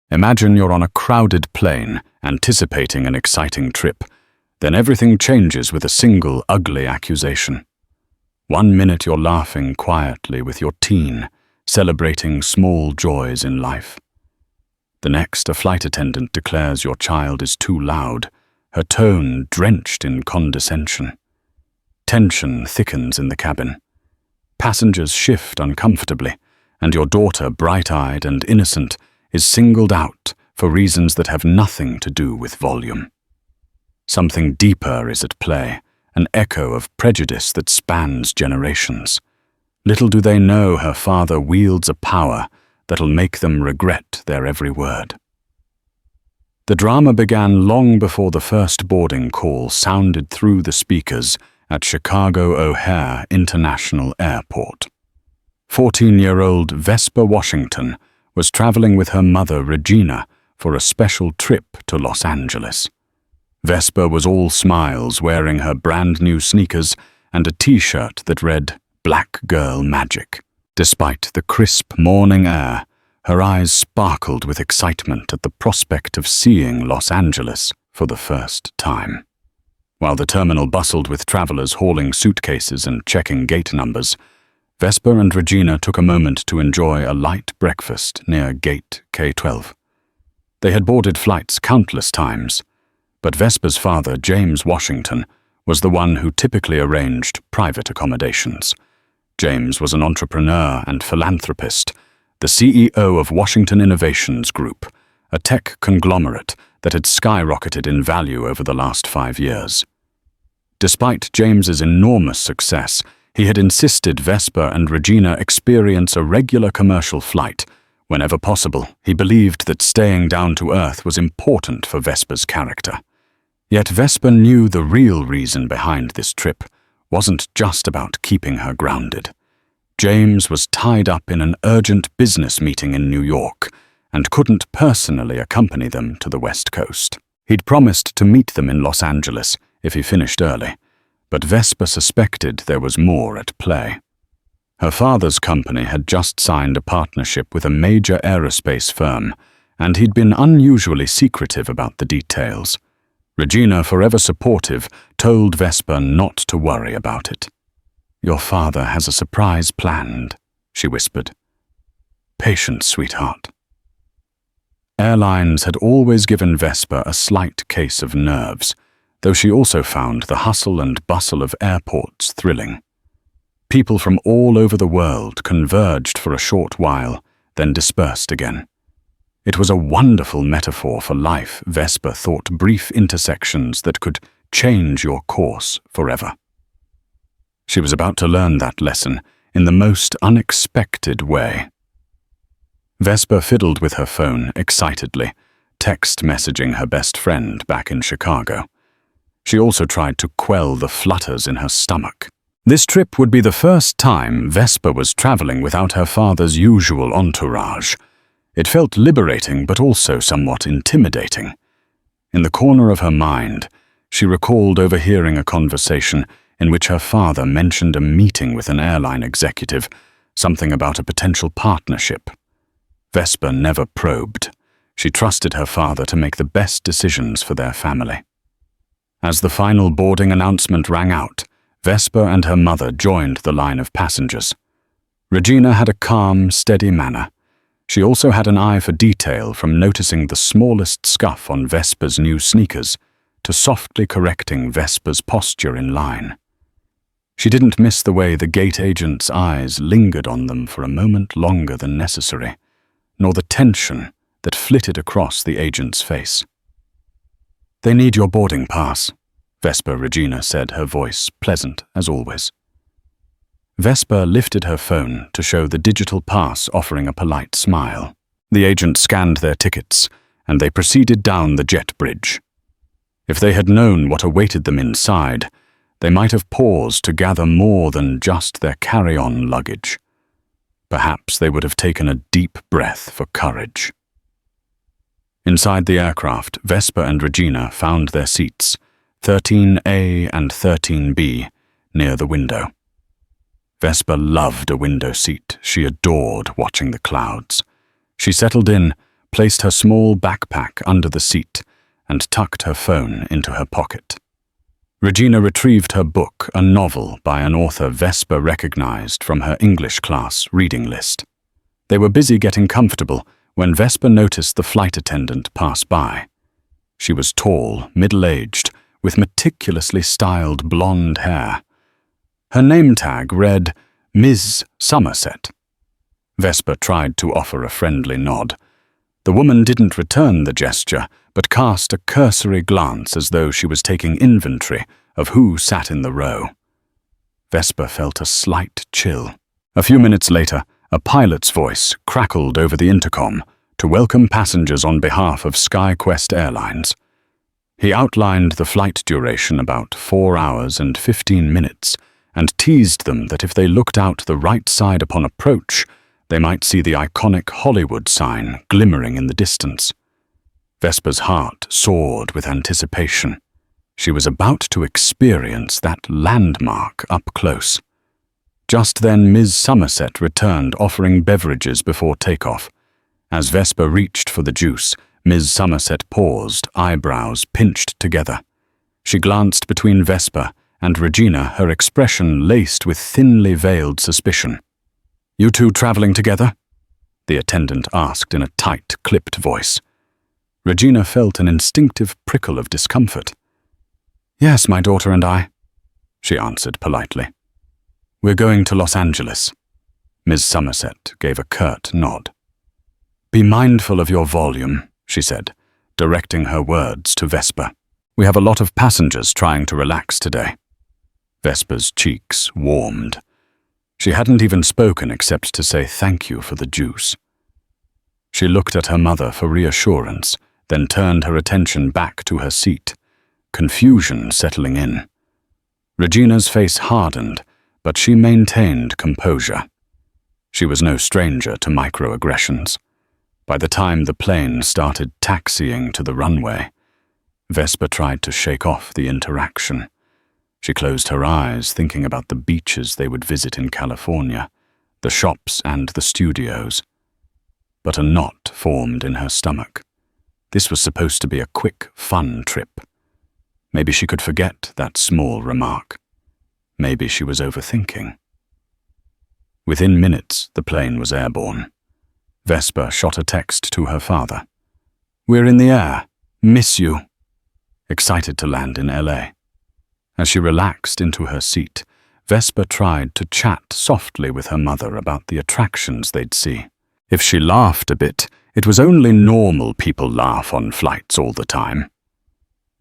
Imagine you're on a crowded plane, anticipating an exciting trip. Then everything changes with a single ugly accusation. 1 minute you're laughing quietly with your teen, celebrating small joys in life. The next, a flight attendant declares your child is too loud, her tone drenched in condescension. Tension thickens in the cabin. Passengers shift uncomfortably, and your daughter, bright-eyed and innocent, is singled out for reasons that have nothing to do with volume. Something deeper is at play, an echo of prejudice that spans generations. Little do they know her father wields a power that'll make them regret their every word. The drama began long before the first boarding call sounded through the speakers at Chicago O'Hare International Airport. 14-year-old Vesper Washington was traveling with her mother Regina for a special trip to Los Angeles. Vesper was all smiles, wearing her brand-new sneakers and a t-shirt that read, "Black Girl Magic." Despite the crisp morning air, her eyes sparkled with excitement at the prospect of seeing Los Angeles for the first time. While the terminal bustled with travelers hauling suitcases and checking gate numbers, Vesper and Regina took a moment to enjoy a light breakfast near Gate K-12. They had boarded flights countless times, but Vesper's father, James Washington, was the one who typically arranged private accommodations. James was an entrepreneur and philanthropist, the CEO of Washington Innovations Group, a tech conglomerate that had skyrocketed in value over the last 5 years. Despite James's enormous success, he had insisted Vesper and Regina experience a regular commercial flight. Whenever possible, he believed that staying down to earth was important for Vesper's character. Yet Vesper knew the real reason behind this trip wasn't just about keeping her grounded. James was tied up in an urgent business meeting in New York and couldn't personally accompany them to the West Coast. He'd promised to meet them in Los Angeles if he finished early, but Vesper suspected there was more at play. Her father's company had just signed a partnership with a major aerospace firm, and he'd been unusually secretive about the details. Regina, forever supportive, told Vesper not to worry about it. "Your father has a surprise planned," she whispered. "Patience, sweetheart." Airlines had always given Vesper a slight case of nerves, though she also found the hustle and bustle of airports thrilling. People from all over the world converged for a short while, then dispersed again. It was a wonderful metaphor for life, Vesper thought, brief intersections that could change your course forever. She was about to learn that lesson in the most unexpected way. Vesper fiddled with her phone excitedly, text messaging her best friend back in Chicago. She also tried to quell the flutters in her stomach. This trip would be the first time Vesper was traveling without her father's usual entourage. It felt liberating but also somewhat intimidating. In the corner of her mind, she recalled overhearing a conversation in which her father mentioned a meeting with an airline executive, something about a potential partnership. Vesper never probed. She trusted her father to make the best decisions for their family. As the final boarding announcement rang out, Vesper and her mother joined the line of passengers. Regina had a calm, steady manner. She also had an eye for detail, from noticing the smallest scuff on Vesper's new sneakers to softly correcting Vesper's posture in line. She didn't miss the way the gate agent's eyes lingered on them for a moment longer than necessary, nor the tension that flitted across the agent's face. "They need your boarding pass," Vesper Regina said, her voice pleasant as always. Vesper lifted her phone to show the digital pass, offering a polite smile. The agent scanned their tickets, and they proceeded down the jet bridge. If they had known what awaited them inside, they might have paused to gather more than just their carry-on luggage. Perhaps they would have taken a deep breath for courage. Inside the aircraft, Vesper and Regina found their seats, 13A and 13B, near the window. Vesper loved a window seat. She adored watching the clouds. She settled in, placed her small backpack under the seat, and tucked her phone into her pocket. Regina retrieved her book, a novel by an author Vesper recognized from her English class reading list. They were busy getting comfortable when Vesper noticed the flight attendant pass by. She was tall, middle-aged, with meticulously styled blonde hair. Her name tag read, Ms. Somerset. Vesper tried to offer a friendly nod. The woman didn't return the gesture, but cast a cursory glance as though she was taking inventory of who sat in the row. Vesper felt a slight chill. A few minutes later, a pilot's voice crackled over the intercom to welcome passengers on behalf of SkyQuest Airlines. He outlined the flight duration, about 4 hours and 15 minutes, and teased them that if they looked out the right side upon approach, they might see the iconic Hollywood sign glimmering in the distance. Vesper's heart soared with anticipation. She was about to experience that landmark up close. Just then, Ms. Somerset returned, offering beverages before takeoff. As Vesper reached for the juice, Ms. Somerset paused, eyebrows pinched together. She glanced between Vesper and Regina, her expression laced with thinly veiled suspicion. "You two traveling together?" the attendant asked in a tight, clipped voice. Regina felt an instinctive prickle of discomfort. "Yes, my daughter and I," she answered politely. "We're going to Los Angeles." Ms. Somerset gave a curt nod. "Be mindful of your volume," she said, directing her words to Vesper. "We have a lot of passengers trying to relax today." Vesper's cheeks warmed. She hadn't even spoken except to say thank you for the juice. She looked at her mother for reassurance, then turned her attention back to her seat, confusion settling in. Regina's face hardened, but she maintained composure. She was no stranger to microaggressions. By the time the plane started taxiing to the runway, Vesper tried to shake off the interaction. She closed her eyes, thinking about the beaches they would visit in California, the shops and the studios. But a knot formed in her stomach. This was supposed to be a quick, fun trip. Maybe she could forget that small remark. Maybe she was overthinking. Within minutes, the plane was airborne. Vesper shot a text to her father. "We're in the air. Miss you." Excited to land in LA. As she relaxed into her seat, Vesper tried to chat softly with her mother about the attractions they'd see. If she laughed a bit, it was only normal people laugh on flights all the time.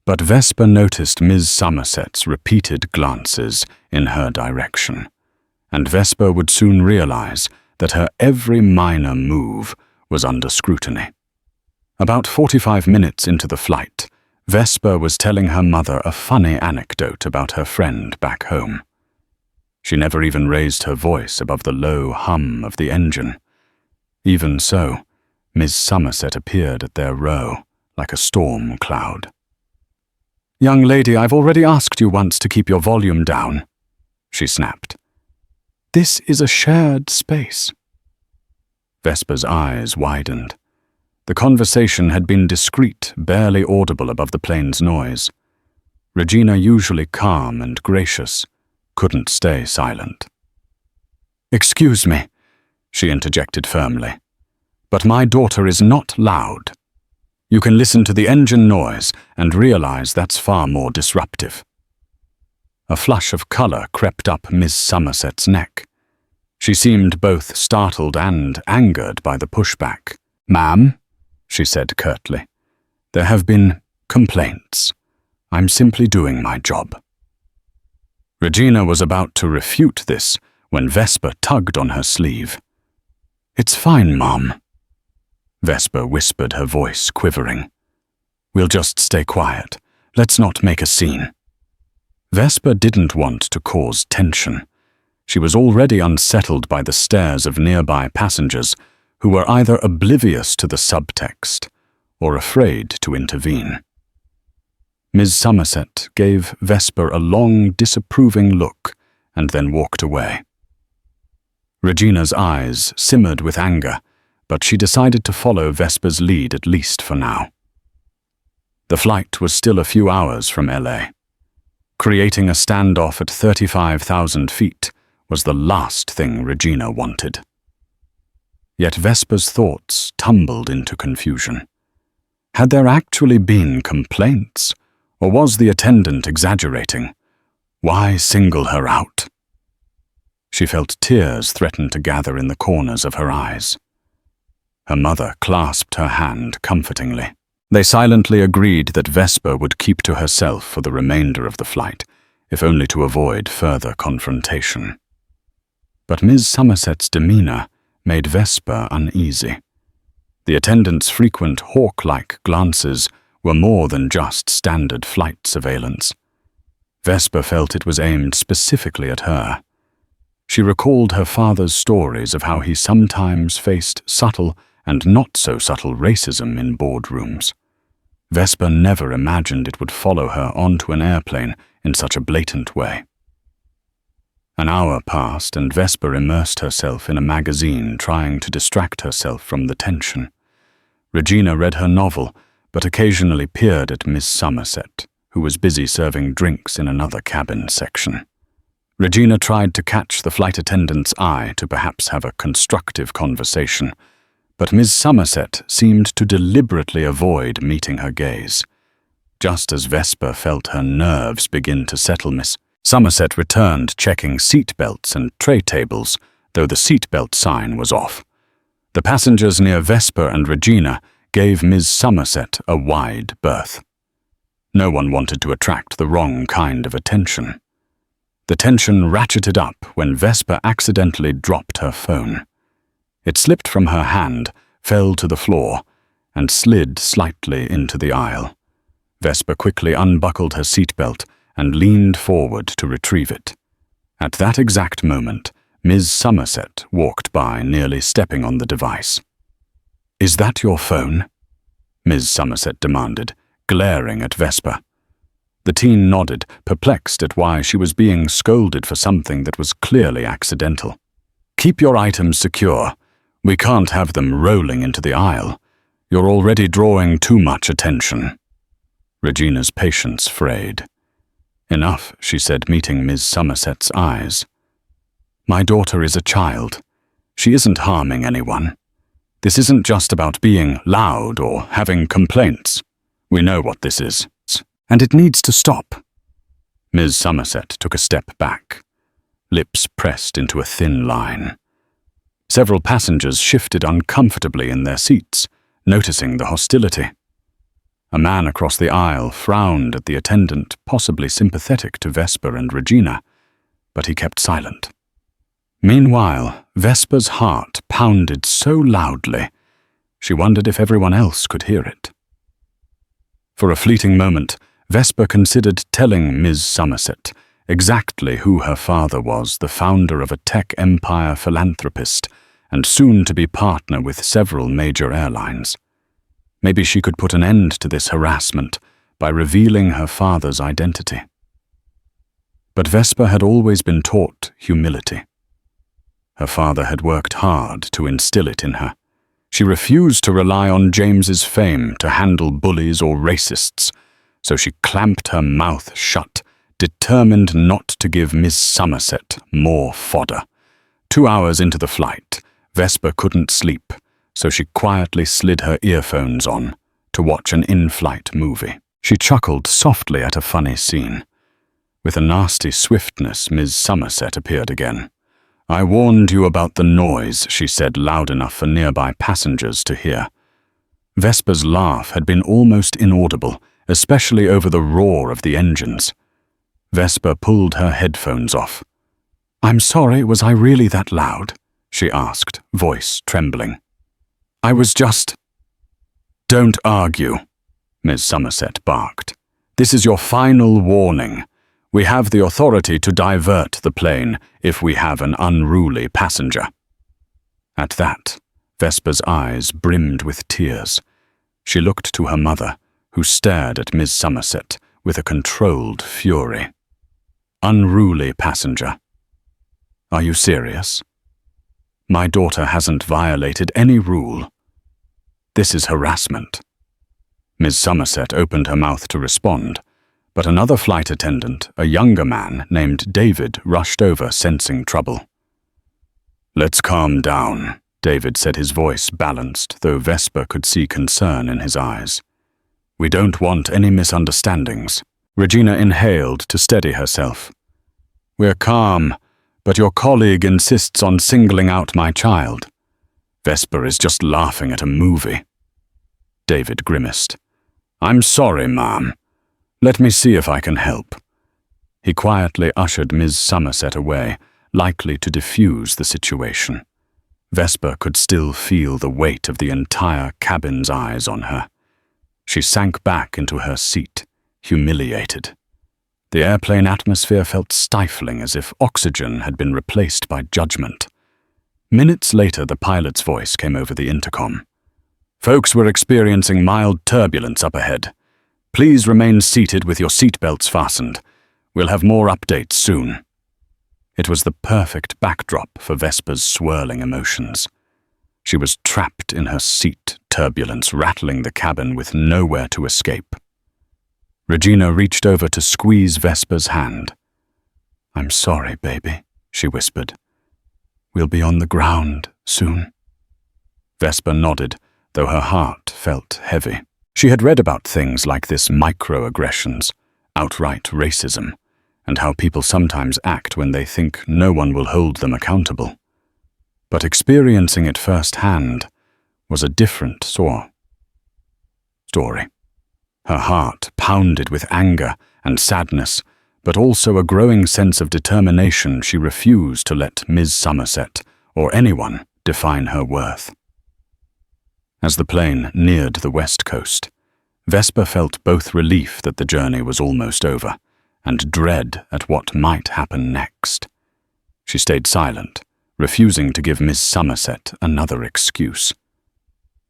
But Vesper noticed Ms. Somerset's repeated glances in her direction, and Vesper would soon realize that her every minor move was under scrutiny. About 45 minutes into the flight, Vesper was telling her mother a funny anecdote about her friend back home. She never even raised her voice above the low hum of the engine. Even so, Ms. Somerset appeared at their row like a storm cloud. "Young lady, I've already asked you once to keep your volume down," she snapped. "This is a shared space." Vesper's eyes widened. The conversation had been discreet, barely audible above the plane's noise. Regina, usually calm and gracious, couldn't stay silent. "Excuse me," she interjected firmly, "but my daughter is not loud. You can listen to the engine noise and realize that's far more disruptive." A flush of color crept up Miss Somerset's neck. She seemed both startled and angered by the pushback. "Ma'am," she said curtly, "there have been complaints. I'm simply doing my job." Regina was about to refute this when Vesper tugged on her sleeve. "It's fine, Mom," Vesper whispered, her voice quivering. "We'll just stay quiet. Let's not make a scene." Vesper didn't want to cause tension. She was already unsettled by the stares of nearby passengers who were either oblivious to the subtext or afraid to intervene. Ms. Somerset gave Vesper a long, disapproving look and then walked away. Regina's eyes simmered with anger, but she decided to follow Vesper's lead at least for now. The flight was still a few hours from LA. Creating a standoff at 35,000 feet was the last thing Regina wanted. Yet Vesper's thoughts tumbled into confusion. Had there actually been complaints, or was the attendant exaggerating? Why single her out? She felt tears threaten to gather in the corners of her eyes. Her mother clasped her hand comfortingly. They silently agreed that Vesper would keep to herself for the remainder of the flight, if only to avoid further confrontation. But Ms. Somerset's demeanor made Vesper uneasy. The attendant's frequent hawk-like glances were more than just standard flight surveillance. Vesper felt it was aimed specifically at her. She recalled her father's stories of how he sometimes faced subtle and not so subtle racism in boardrooms. Vesper never imagined it would follow her onto an airplane in such a blatant way. An hour passed and Vesper immersed herself in a magazine trying to distract herself from the tension. Regina read her novel, but occasionally peered at Miss Somerset, who was busy serving drinks in another cabin section. Regina tried to catch the flight attendant's eye to perhaps have a constructive conversation, but Miss Somerset seemed to deliberately avoid meeting her gaze. Just as Vesper felt her nerves begin to settle, Miss Somerset returned, checking seat belts and tray tables, though the seatbelt sign was off. The passengers near Vesper and Regina gave Ms. Somerset a wide berth. No one wanted to attract the wrong kind of attention. The tension ratcheted up when Vesper accidentally dropped her phone. It slipped from her hand, fell to the floor, and slid slightly into the aisle. Vesper quickly unbuckled her seatbelt and leaned forward to retrieve it. At that exact moment, Ms. Somerset walked by, nearly stepping on the device. "Is that your phone?" Ms. Somerset demanded, glaring at Vesper. The teen nodded, perplexed at why she was being scolded for something that was clearly accidental. "Keep your items secure. We can't have them rolling into the aisle. You're already drawing too much attention." Regina's patience frayed. "Enough," she said, meeting Ms. Somerset's eyes. "My daughter is a child. She isn't harming anyone. This isn't just about being loud or having complaints. We know what this is, and it needs to stop." Ms. Somerset took a step back, lips pressed into a thin line. Several passengers shifted uncomfortably in their seats, noticing the hostility. A man across the aisle frowned at the attendant, possibly sympathetic to Vesper and Regina, but he kept silent. Meanwhile, Vesper's heart pounded so loudly, she wondered if everyone else could hear it. For a fleeting moment, Vesper considered telling Ms. Somerset exactly who her father was, the founder of a tech empire philanthropist and soon-to-be partner with several major airlines. Maybe she could put an end to this harassment by revealing her father's identity. But Vesper had always been taught humility. Her father had worked hard to instill it in her. She refused to rely on James's fame to handle bullies or racists, so she clamped her mouth shut, determined not to give Miss Somerset more fodder. 2 hours into the flight, Vesper couldn't sleep, so she quietly slid her earphones on to watch an in-flight movie. She chuckled softly at a funny scene. With a nasty swiftness, Ms. Somerset appeared again. "I warned you about the noise," she said, loud enough for nearby passengers to hear. Vesper's laugh had been almost inaudible, especially over the roar of the engines. Vesper pulled her headphones off. "I'm sorry, was I really that loud?" she asked, voice trembling. "I was just—" "Don't argue," Ms. Somerset barked. "This is your final warning. We have the authority to divert the plane if we have an unruly passenger." At that, Vesper's eyes brimmed with tears. She looked to her mother, who stared at Ms. Somerset with a controlled fury. "Unruly passenger. Are you serious?" My daughter hasn't violated any rule. This is harassment. Ms. Somerset opened her mouth to respond, but another flight attendant, a younger man named David, rushed over, sensing trouble. "Let's calm down," David said, his voice balanced, though Vesper could see concern in his eyes. "We don't want any misunderstandings." Regina inhaled to steady herself. "We're calm, but your colleague insists on singling out my child. Vesper is just laughing at a movie." David grimaced. "I'm sorry, ma'am. Let me see if I can help." He quietly ushered Ms. Somerset away, likely to diffuse the situation. Vesper could still feel the weight of the entire cabin's eyes on her. She sank back into her seat, humiliated. The airplane atmosphere felt stifling, as if oxygen had been replaced by judgment. Minutes later, the pilot's voice came over the intercom. "Folks, we're experiencing mild turbulence up ahead. Please remain seated with your seatbelts fastened. We'll have more updates soon." It was the perfect backdrop for Vesper's swirling emotions. She was trapped in her seat, turbulence rattling the cabin with nowhere to escape. Regina reached over to squeeze Vesper's hand. "I'm sorry, baby," she whispered. "We'll be on the ground soon." Vesper nodded, though her heart felt heavy. She had read about things like this: microaggressions, outright racism, and how people sometimes act when they think no one will hold them accountable. But experiencing it firsthand was a different story. Her heart pounded with anger and sadness, but also a growing sense of determination. She refused to let Ms. Somerset or anyone define her worth. As the plane neared the west coast, Vesper felt both relief that the journey was almost over and dread at what might happen next. She stayed silent, refusing to give Miss Somerset another excuse.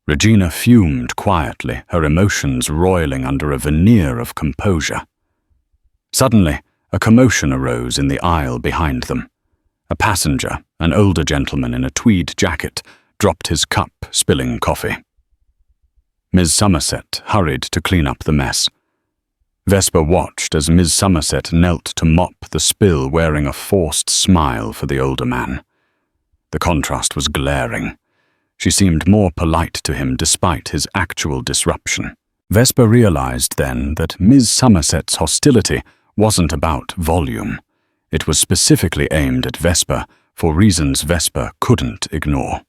Regina fumed quietly, her emotions roiling under a veneer of composure. Suddenly, a commotion arose in the aisle behind them. A passenger, an older gentleman in a tweed jacket, dropped his cup, spilling coffee. Ms. Somerset hurried to clean up the mess. Vesper watched as Ms. Somerset knelt to mop the spill, wearing a forced smile for the older man. The contrast was glaring. She seemed more polite to him despite his actual disruption. Vesper realized then that Ms. Somerset's hostility wasn't about volume. It was specifically aimed at Vesper for reasons Vesper couldn't ignore.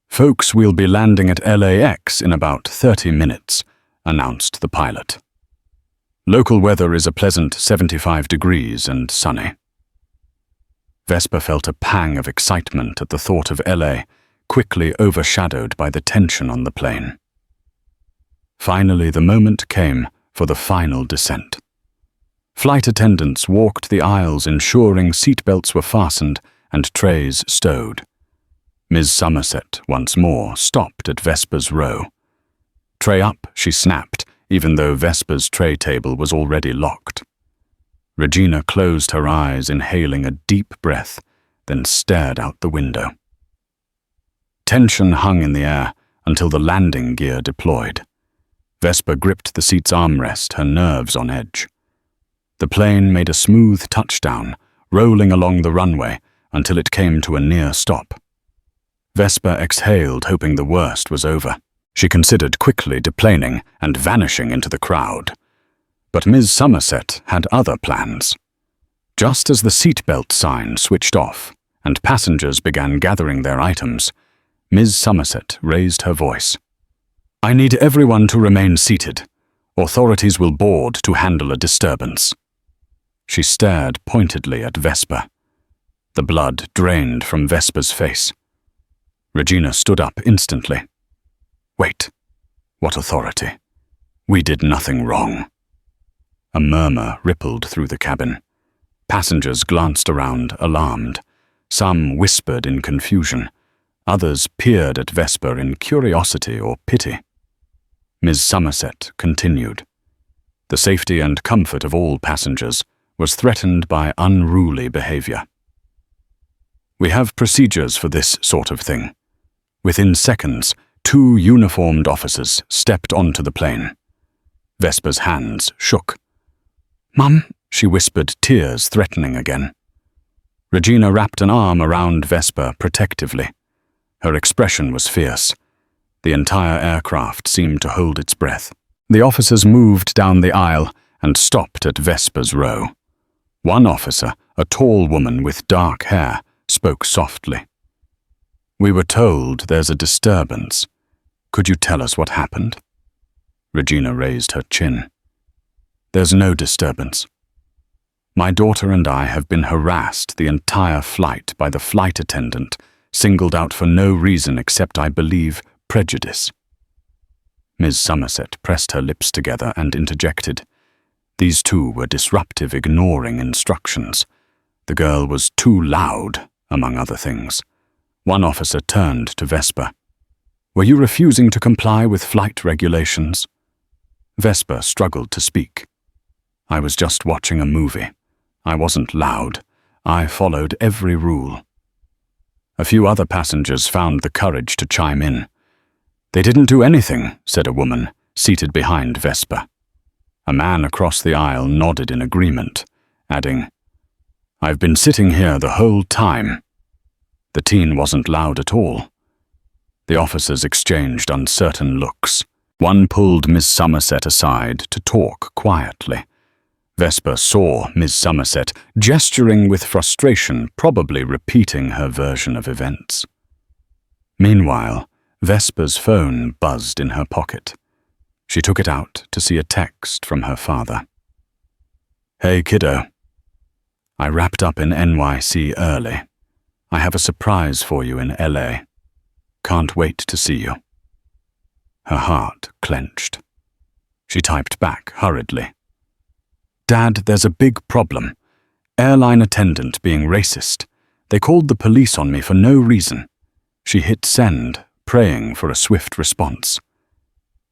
"Folks, we'll be landing at LAX in about 30 minutes, announced the pilot. "Local weather is a pleasant 75 degrees and sunny." Vesper felt a pang of excitement at the thought of LA, quickly overshadowed by the tension on the plane. Finally, the moment came for the final descent. Flight attendants walked the aisles, ensuring seatbelts were fastened and trays stowed. Ms. Somerset, once more, stopped at Vesper's row. "Tray up," she snapped, even though Vesper's tray table was already locked. Regina closed her eyes, inhaling a deep breath, then stared out the window. Tension hung in the air until the landing gear deployed. Vesper gripped the seat's armrest, her nerves on edge. The plane made a smooth touchdown, rolling along the runway until it came to a near stop. Vesper exhaled, hoping the worst was over. She considered quickly deplaning and vanishing into the crowd. But Ms. Somerset had other plans. Just as the seatbelt sign switched off and passengers began gathering their items, Ms. Somerset raised her voice. "I need everyone to remain seated. Authorities will board to handle a disturbance." She stared pointedly at Vesper. The blood drained from Vesper's face. Regina stood up instantly. "Wait. What authority? We did nothing wrong." A murmur rippled through the cabin. Passengers glanced around, alarmed. Some whispered in confusion. Others peered at Vesper in curiosity or pity. Ms. Somerset continued. The safety and comfort of all passengers was threatened by unruly behavior. We have procedures for this sort of thing. Within seconds, 2 uniformed officers stepped onto the plane. Vesper's hands shook. "Mum," she whispered, tears threatening again. Regina wrapped an arm around Vesper protectively. Her expression was fierce. The entire aircraft seemed to hold its breath. The officers moved down the aisle and stopped at Vesper's row. One officer, a tall woman with dark hair, spoke softly. "We were told there's a disturbance. Could you tell us what happened?" Regina raised her chin. "There's no disturbance. My daughter and I have been harassed the entire flight by the flight attendant, singled out for no reason except, I believe, prejudice." Ms. Somerset pressed her lips together and interjected. These two were disruptive, ignoring instructions. The girl was too loud, among other things. One officer turned to Vesper. "Were you refusing to comply with flight regulations?" Vesper struggled to speak. "I was just watching a movie. I wasn't loud. I followed every rule." A few other passengers found the courage to chime in. "They didn't do anything," said a woman, seated behind Vesper. A man across the aisle nodded in agreement, adding, "I've been sitting here the whole time." The teen wasn't loud at all. The officers exchanged uncertain looks. One pulled Miss Somerset aside to talk quietly. Vesper saw Miss Somerset gesturing with frustration, probably repeating her version of events. Meanwhile, Vesper's phone buzzed in her pocket. She took it out to see a text from her father. "Hey, kiddo. I wrapped up in NYC early. I have a surprise for you in LA. Can't wait to see you." Her heart clenched. She typed back hurriedly. "Dad, there's a big problem. Airline attendant being racist. They called the police on me for no reason." She hit send, praying for a swift response.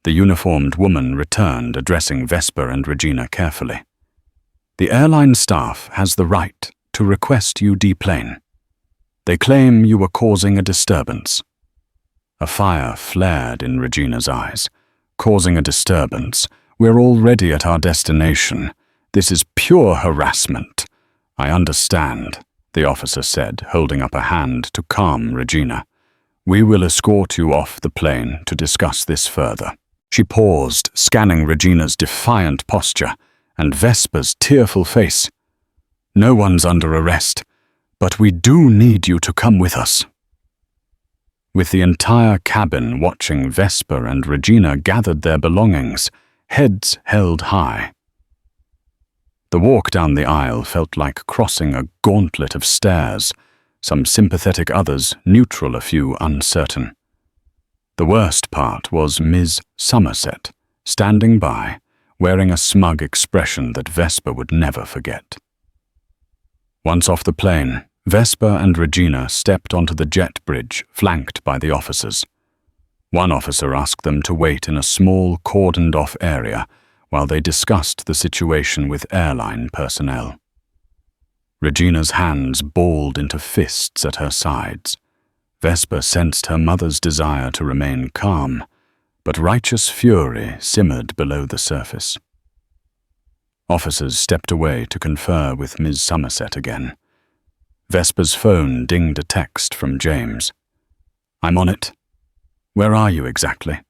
The uniformed woman returned, addressing Vesper and Regina carefully. "The airline staff has the right to request you deplane. They claim you were causing a disturbance." A fire flared in Regina's eyes. "Causing a disturbance? We're already at our destination. This is pure harassment." "I understand," the officer said, holding up a hand to calm Regina. "We will escort you off the plane to discuss this further." She paused, scanning Regina's defiant posture and Vesper's tearful face. "No one's under arrest, but we do need you to come with us." With the entire cabin watching, Vesper and Regina gathered their belongings, heads held high. The walk down the aisle felt like crossing a gauntlet of stairs, some sympathetic, others neutral, a few uncertain. The worst part was Ms. Somerset, standing by, wearing a smug expression that Vesper would never forget. Once off the plane, Vesper and Regina stepped onto the jet bridge, flanked by the officers. One officer asked them to wait in a small, cordoned-off area while they discussed the situation with airline personnel. Regina's hands balled into fists at her sides. Vesper sensed her mother's desire to remain calm, but righteous fury simmered below the surface. Officers stepped away to confer with Ms. Somerset again. Vesper's phone dinged a text from James. "I'm on it. Where are you exactly?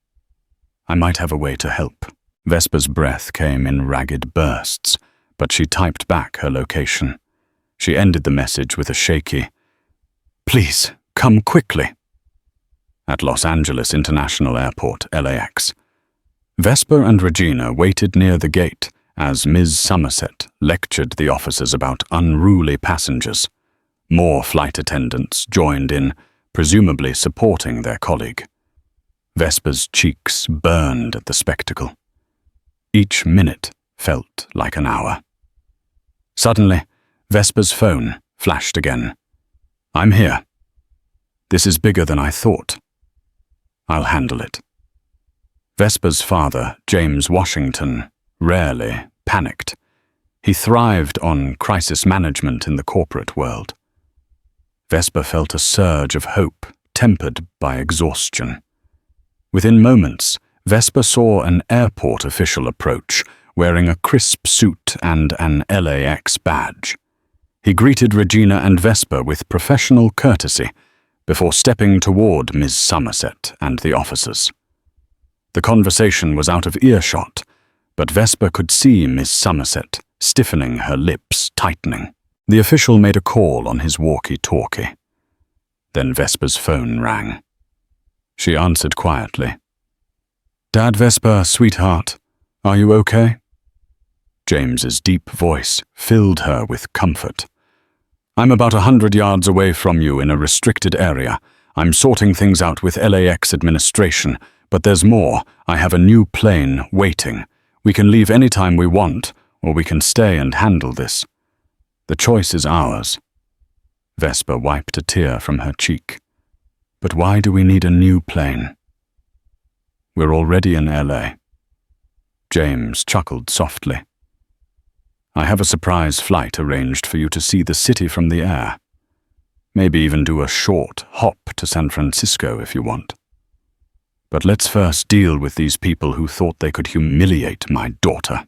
I might have a way to help." Vesper's breath came in ragged bursts, but she typed back her location. She ended the message with a shaky, "Please, come quickly." At Los Angeles International Airport, LAX. Vesper and Regina waited near the gate as Ms. Somerset lectured the officers about unruly passengers. More flight attendants joined in, presumably supporting their colleague. Vesper's cheeks burned at the spectacle. Each minute felt like an hour. Suddenly, Vesper's phone flashed again. "I'm here. This is bigger than I thought. I'll handle it." Vesper's father, James Washington, rarely panicked. He thrived on crisis management in the corporate world. Vesper felt a surge of hope, tempered by exhaustion. Within moments, Vesper saw an airport official approach, wearing a crisp suit and an LAX badge. He greeted Regina and Vesper with professional courtesy before stepping toward Ms. Somerset and the officers. The conversation was out of earshot, but Vesper could see Ms. Somerset, stiffening, her lips tightening. The official made a call on his walkie-talkie. Then Vesper's phone rang. She answered quietly. "Dad, Vesper, sweetheart, are you okay?" James's deep voice filled her with comfort. "I'm about 100 yards away from you in a restricted area. I'm sorting things out with LAX administration, but there's more. I have a new plane waiting. We can leave any time we want, or we can stay and handle this. The choice is ours." Vesper wiped a tear from her cheek. "But why do we need a new plane?" "We're already in LA." James chuckled softly. "I have a surprise flight arranged for you to see the city from the air. Maybe even do a short hop to San Francisco if you want. But let's first deal with these people who thought they could humiliate my daughter."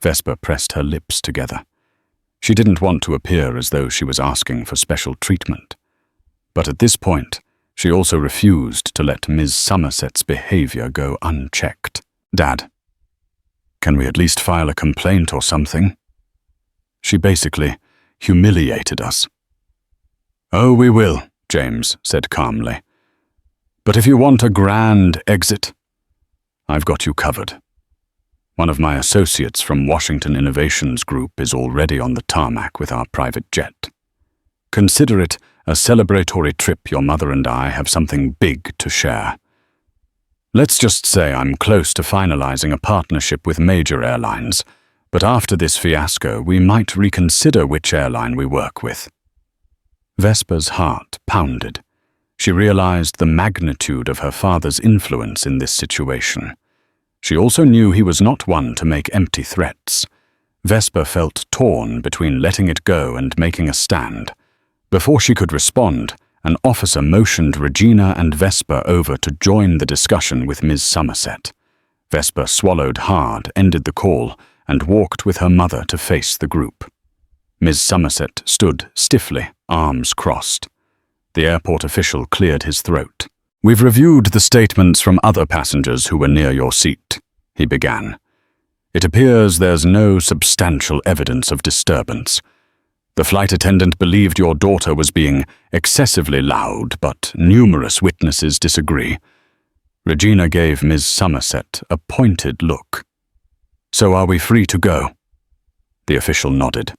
Vesper pressed her lips together. She didn't want to appear as though she was asking for special treatment. But at this point, she also refused to let Ms. Somerset's behavior go unchecked. "Dad, can we at least file a complaint or something? She basically humiliated us." "Oh, we will," James said calmly. "But if you want a grand exit, I've got you covered. One of my associates from Washington Innovations Group is already on the tarmac with our private jet. Consider it a celebratory trip. Your mother and I have something big to share. Let's just say I'm close to finalizing a partnership with major airlines, but after this fiasco, we might reconsider which airline we work with." Vesper's heart pounded. She realized the magnitude of her father's influence in this situation. She also knew he was not one to make empty threats. Vesper felt torn between letting it go and making a stand. Before she could respond, an officer motioned Regina and Vesper over to join the discussion with Ms. Somerset. Vesper swallowed hard, ended the call, and walked with her mother to face the group. Ms. Somerset stood stiffly, arms crossed. The airport official cleared his throat. "We've reviewed the statements from other passengers who were near your seat," he began. "It appears there's no substantial evidence of disturbance. The flight attendant believed your daughter was being excessively loud, but numerous witnesses disagree." Regina gave Ms. Somerset a pointed look. "So are we free to go?" The official nodded.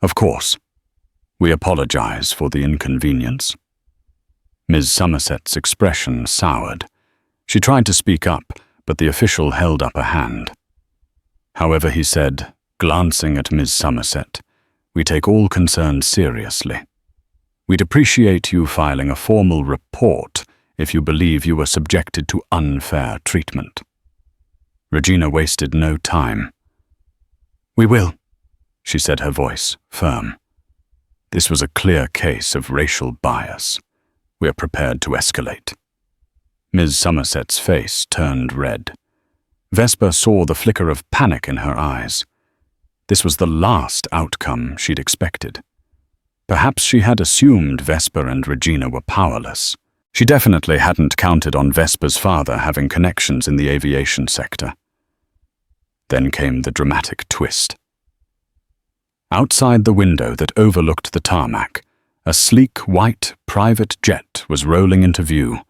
"Of course. We apologize for the inconvenience." Ms. Somerset's expression soured. She tried to speak up, but the official held up a hand. However, he said, glancing at Ms. Somerset, "We take all concerns seriously. We'd appreciate you filing a formal report if you believe you were subjected to unfair treatment." Regina wasted no time. "We will," she said, her voice firm. This was a clear case of racial bias. "We're prepared to escalate." Ms. Somerset's face turned red. Vesper saw the flicker of panic in her eyes. This was the last outcome she'd expected. Perhaps she had assumed Vesper and Regina were powerless. She definitely hadn't counted on Vesper's father having connections in the aviation sector. Then came the dramatic twist. Outside the window that overlooked the tarmac, a sleek white private jet was rolling into view.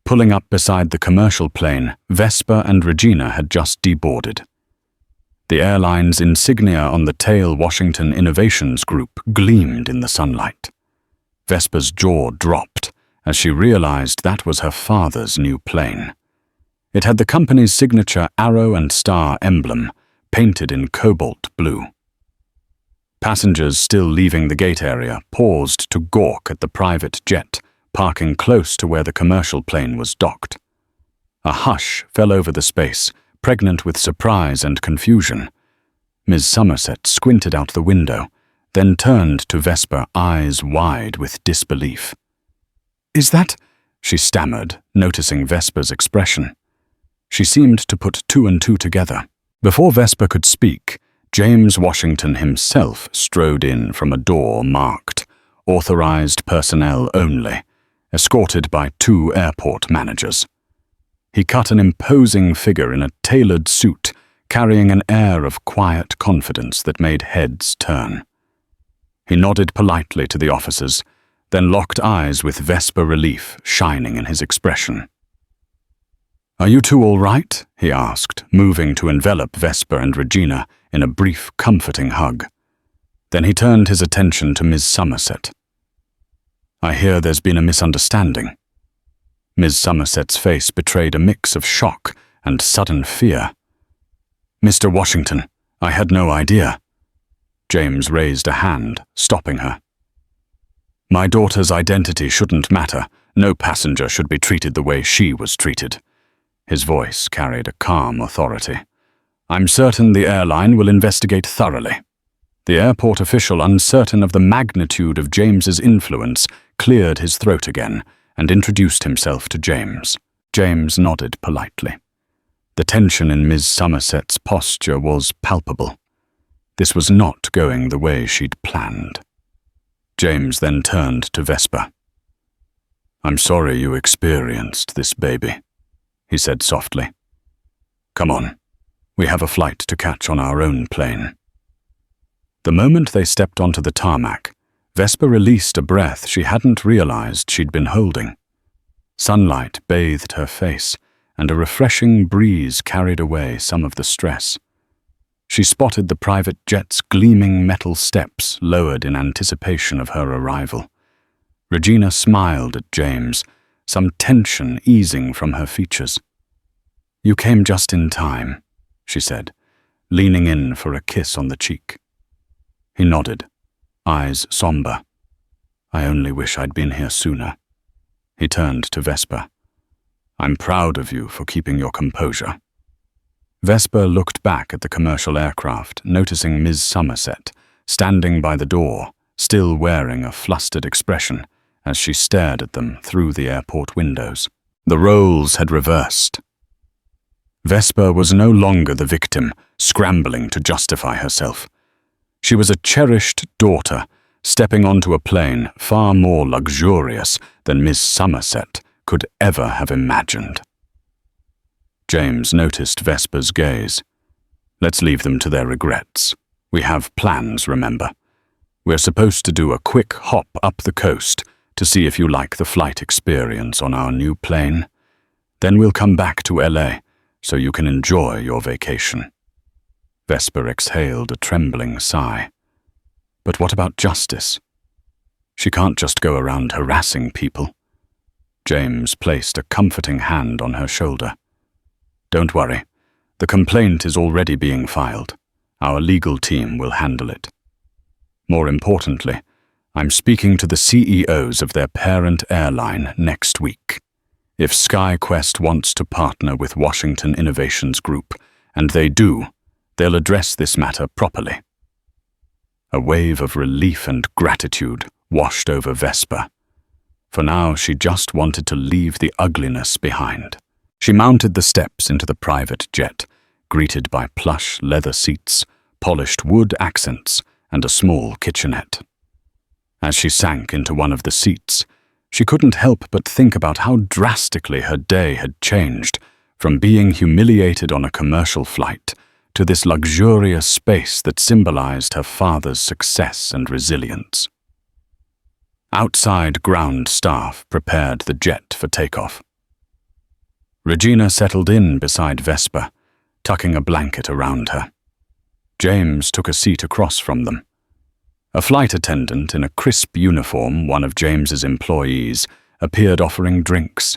Pulling up beside the commercial plane, Vesper and Regina had just deboarded. The airline's insignia on the tail Washington Innovations Group gleamed in the sunlight. Vesper's jaw dropped as she realized that was her father's new plane. It had the company's signature arrow and star emblem, painted in cobalt blue. Passengers still leaving the gate area paused to gawk at the private jet, parking close to where the commercial plane was docked. A hush fell over the space, pregnant with surprise and confusion. Ms. Somerset squinted out the window, then turned to Vesper, eyes wide with disbelief. "Is that—" she stammered, noticing Vesper's expression. She seemed to put two and two together. Before Vesper could speak, James Washington himself strode in from a door marked "Authorized Personnel Only," escorted by two airport managers. He cut an imposing figure in a tailored suit, carrying an air of quiet confidence that made heads turn. He nodded politely to the officers, then locked eyes with Vesper relief shining in his expression. "Are you two all right?" he asked, moving to envelop Vesper and Regina in a brief, comforting hug. Then he turned his attention to Ms. Somerset. "I hear there's been a misunderstanding." Ms. Somerset's face betrayed a mix of shock and sudden fear. "Mr. Washington, I had no idea." James raised a hand, stopping her. "My daughter's identity shouldn't matter. No passenger should be treated the way she was treated." His voice carried a calm authority. "I'm certain the airline will investigate thoroughly." The airport official, uncertain of the magnitude of James's influence, cleared his throat again and introduced himself to James. James nodded politely. The tension in Ms. Somerset's posture was palpable. This was not going the way she'd planned. James then turned to Vesper. "I'm sorry you experienced this, baby," he said softly. "Come on, we have a flight to catch on our own plane." The moment they stepped onto the tarmac, Vesper released a breath she hadn't realized she'd been holding. Sunlight bathed her face, and a refreshing breeze carried away some of the stress. She spotted the private jet's gleaming metal steps lowered in anticipation of her arrival. Regina smiled at James, some tension easing from her features. "You came just in time," she said, leaning in for a kiss on the cheek. He nodded, eyes somber. "I only wish I'd been here sooner." He turned to Vesper. "I'm proud of you for keeping your composure." Vesper looked back at the commercial aircraft, noticing Ms. Somerset, standing by the door, still wearing a flustered expression as she stared at them through the airport windows. The roles had reversed. Vesper was no longer the victim, scrambling to justify herself. She was a cherished daughter, stepping onto a plane far more luxurious than Miss Somerset could ever have imagined. James noticed Vesper's gaze. "Let's leave them to their regrets. We have plans, remember. We're supposed to do a quick hop up the coast to see if you like the flight experience on our new plane. Then we'll come back to LA so you can enjoy your vacation." Vesper exhaled a trembling sigh. But what about justice? She can't just go around harassing people. James placed a comforting hand on her shoulder. "Don't worry. The complaint is already being filed. Our legal team will handle it. More importantly, I'm speaking to the CEOs of their parent airline next week. If SkyQuest wants to partner with Washington Innovations Group, and they do, they'll address this matter properly." A wave of relief and gratitude washed over Vesper. For now, she just wanted to leave the ugliness behind. She mounted the steps into the private jet, greeted by plush leather seats, polished wood accents, and a small kitchenette. As she sank into one of the seats, she couldn't help but think about how drastically her day had changed, from being humiliated on a commercial flight to this luxurious space that symbolized her father's success and resilience. Outside, ground staff prepared the jet for takeoff. Regina settled in beside Vesper, tucking a blanket around her. James took a seat across from them. A flight attendant in a crisp uniform, one of James's employees, appeared offering drinks.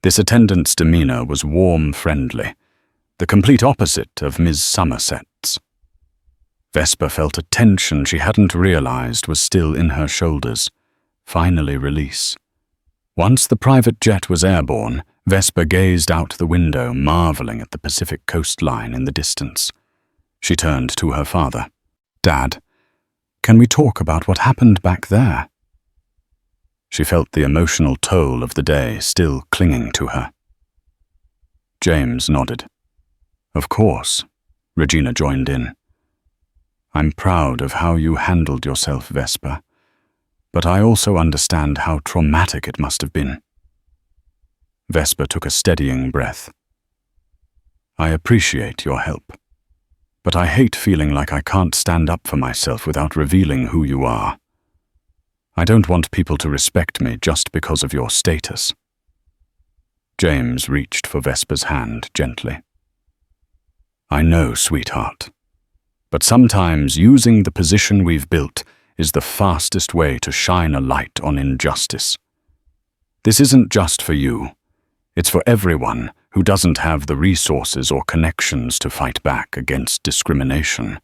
This attendant's demeanor was warm, friendly, the complete opposite of Ms. Somerset's. Vesper felt a tension she hadn't realized was still in her shoulders, finally release. Once the private jet was airborne, Vesper gazed out the window, marveling at the Pacific coastline in the distance. She turned to her father. "Dad, Can we talk about what happened back there? She felt the emotional toll of the day still clinging to her. James nodded. Of course, Regina joined in. I'm proud of how you handled yourself, Vesper, but I also understand how traumatic it must have been. Vesper took a steadying breath. I appreciate your help, but I hate feeling like I can't stand up for myself without revealing who you are. I don't want people to respect me just because of your status. James reached for Vesper's hand gently. I know, sweetheart, but sometimes using the position we've built is the fastest way to shine a light on injustice. This isn't just for you. It's for everyone who doesn't have the resources or connections to fight back against discrimination.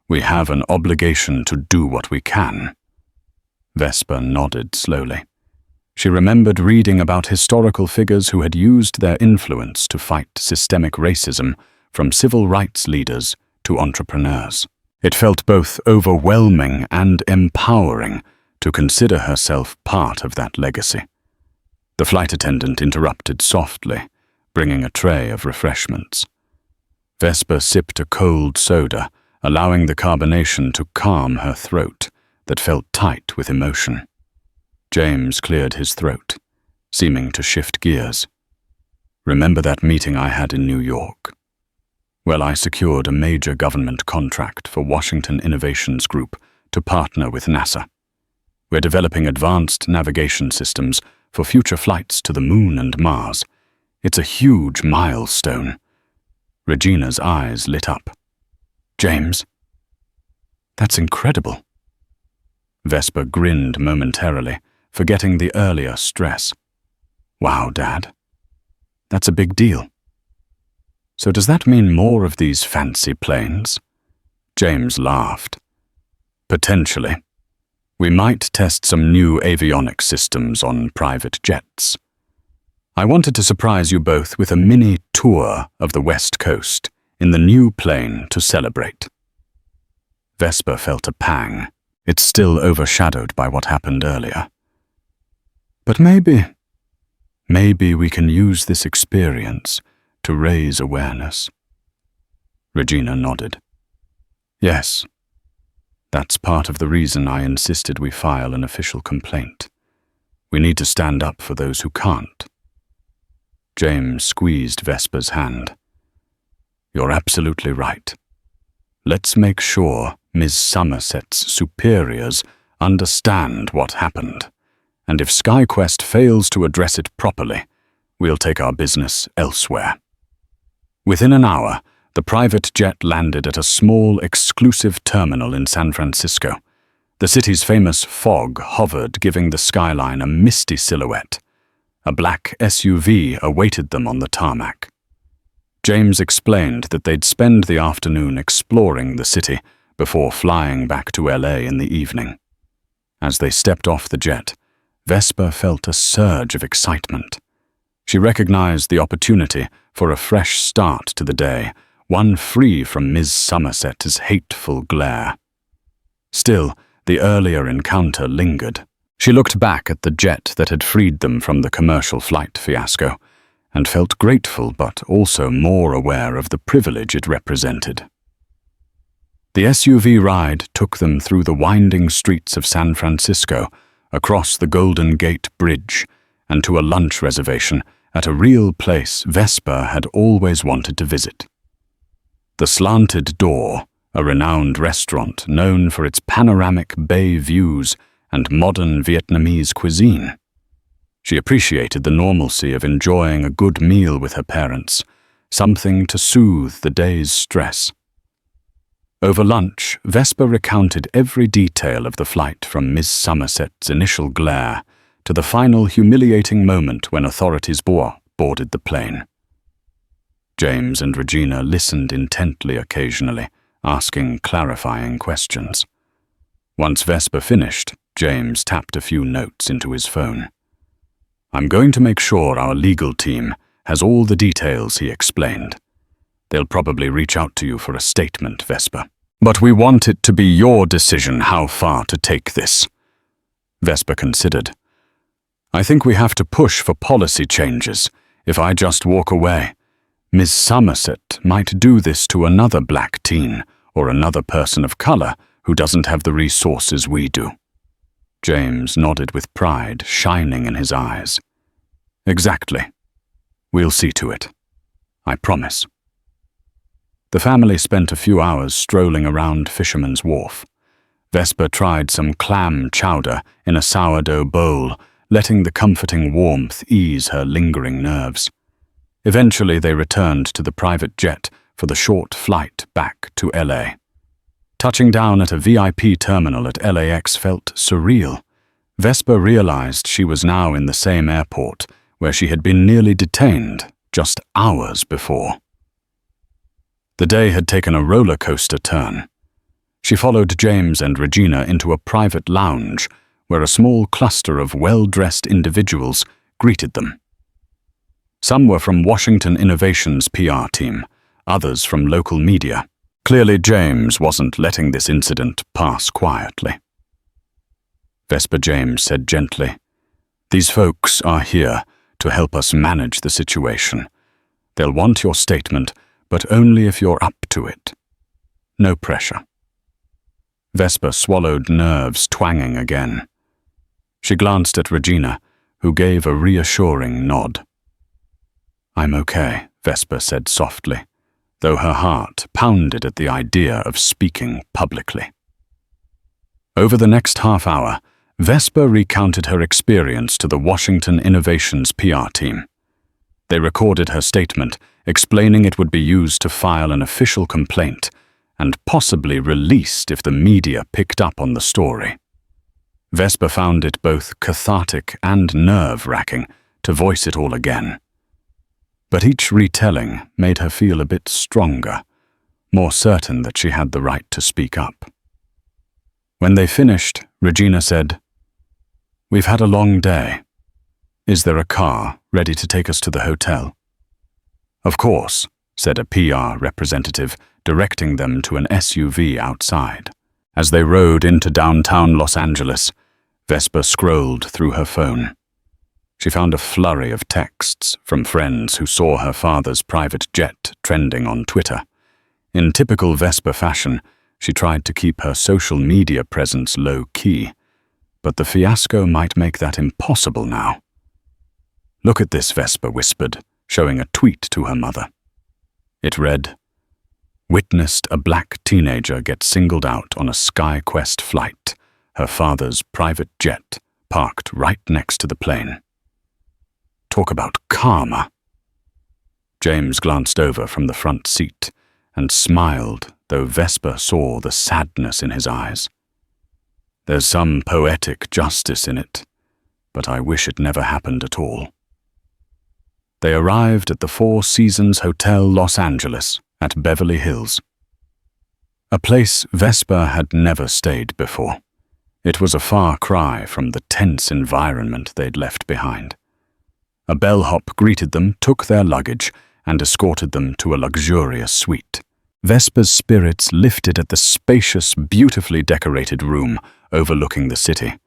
We have an obligation to do what we can. Vesper nodded slowly. She remembered reading about historical figures who had used their influence to fight systemic racism, from civil rights leaders to entrepreneurs. It felt both overwhelming and empowering to consider herself part of that legacy. The flight attendant interrupted softly, bringing a tray of refreshments. Vesper sipped a cold soda, allowing the carbonation to calm her throat that felt tight with emotion. James cleared his throat, seeming to shift gears. Remember that meeting I had in New York? Well, I secured a major government contract for Washington Innovations Group to partner with NASA. We're developing advanced navigation systems for future flights to the Moon and Mars. It's a huge milestone. Regina's eyes lit up. James? That's incredible. Vesper grinned momentarily, forgetting the earlier stress. Wow, Dad. That's a big deal. So does that mean more of these fancy planes? James laughed. Potentially. We might test some new avionics systems on private jets. I wanted to surprise you both with a mini tour of the West Coast in the new plane to celebrate. Vesper felt a pang. It's still overshadowed by what happened earlier. But maybe we can use this experience to raise awareness. Regina nodded. Yes, that's part of the reason I insisted we file an official complaint. We need to stand up for those who can't. James squeezed Vesper's hand. You're absolutely right. Let's make sure Ms. Somerset's superiors understand what happened, and if SkyQuest fails to address it properly, we'll take our business elsewhere. Within an hour, the private jet landed at a small, exclusive terminal in San Francisco. The city's famous fog hovered, giving the skyline a misty silhouette. A black SUV awaited them on the tarmac. James explained that they'd spend the afternoon exploring the city before flying back to LA in the evening. As they stepped off the jet, Vesper felt a surge of excitement. She recognized the opportunity for a fresh start to the day, one free from Ms. Somerset's hateful glare. Still, the earlier encounter lingered. She looked back at the jet that had freed them from the commercial flight fiasco, and felt grateful but also more aware of the privilege it represented. The SUV ride took them through the winding streets of San Francisco, across the Golden Gate Bridge, and to a lunch reservation at a real place Vesper had always wanted to visit. The Slanted Door, a renowned restaurant known for its panoramic bay views and modern Vietnamese cuisine. She appreciated the normalcy of enjoying a good meal with her parents, something to soothe the day's stress. Over lunch, Vesper recounted every detail of the flight from Miss Somerset's initial glare to the final humiliating moment when authorities boarded the plane. James and Regina listened intently occasionally, asking clarifying questions. Once Vesper finished, James tapped a few notes into his phone. I'm going to make sure our legal team has all the details, he explained. They'll probably reach out to you for a statement, Vesper. But we want it to be your decision how far to take this. Vesper considered. I think we have to push for policy changes. If I just walk away, Miss Somerset might do this to another black teen or another person of color who doesn't have the resources we do. James nodded with pride shining in his eyes. Exactly. We'll see to it. I promise. The family spent a few hours strolling around Fisherman's Wharf. Vesper tried some clam chowder in a sourdough bowl, letting the comforting warmth ease her lingering nerves. Eventually they returned to the private jet for the short flight back to LA. Touching down at a VIP terminal at LAX felt surreal. Vesper realized she was now in the same airport where she had been nearly detained just hours before. The day had taken a roller coaster turn. She followed James and Regina into a private lounge where a small cluster of well-dressed individuals greeted them. Some were from Washington Innovation's PR team, others from local media. Clearly, James wasn't letting this incident pass quietly. Vesper James said gently, "These folks are here to help us manage the situation. They'll want your statement, but only if you're up to it. No pressure." Vesper swallowed, nerves twanging again. She glanced at Regina, who gave a reassuring nod. "I'm okay," Vesper said softly, though her heart pounded at the idea of speaking publicly. Over the next half hour, Vesper recounted her experience to the Washington Innovations PR team. They recorded her statement, explaining it would be used to file an official complaint and possibly released if the media picked up on the story. Vesper found it both cathartic and nerve-wracking to voice it all again. But each retelling made her feel a bit stronger, more certain that she had the right to speak up. When they finished, Regina said, "We've had a long day. Is there a car ready to take us to the hotel?" "Of course," said a PR representative, directing them to an SUV outside. As they rode into downtown Los Angeles, Vesper scrolled through her phone. She found a flurry of texts from friends who saw her father's private jet trending on Twitter. In typical Vesper fashion, she tried to keep her social media presence low-key, but the fiasco might make that impossible now. "Look at this," Vesper whispered, showing a tweet to her mother. It read, "Witnessed a black teenager get singled out on a SkyQuest flight, her father's private jet parked right next to the plane." Talk about karma. James glanced over from the front seat and smiled, though Vesper saw the sadness in his eyes. "There's some poetic justice in it, but I wish it never happened at all." They arrived at the Four Seasons Hotel Los Angeles at Beverly Hills. A place Vesper had never stayed before. It was a far cry from the tense environment they'd left behind. A bellhop greeted them, took their luggage, and escorted them to a luxurious suite. Vesper's spirits lifted at the spacious, beautifully decorated room overlooking the city.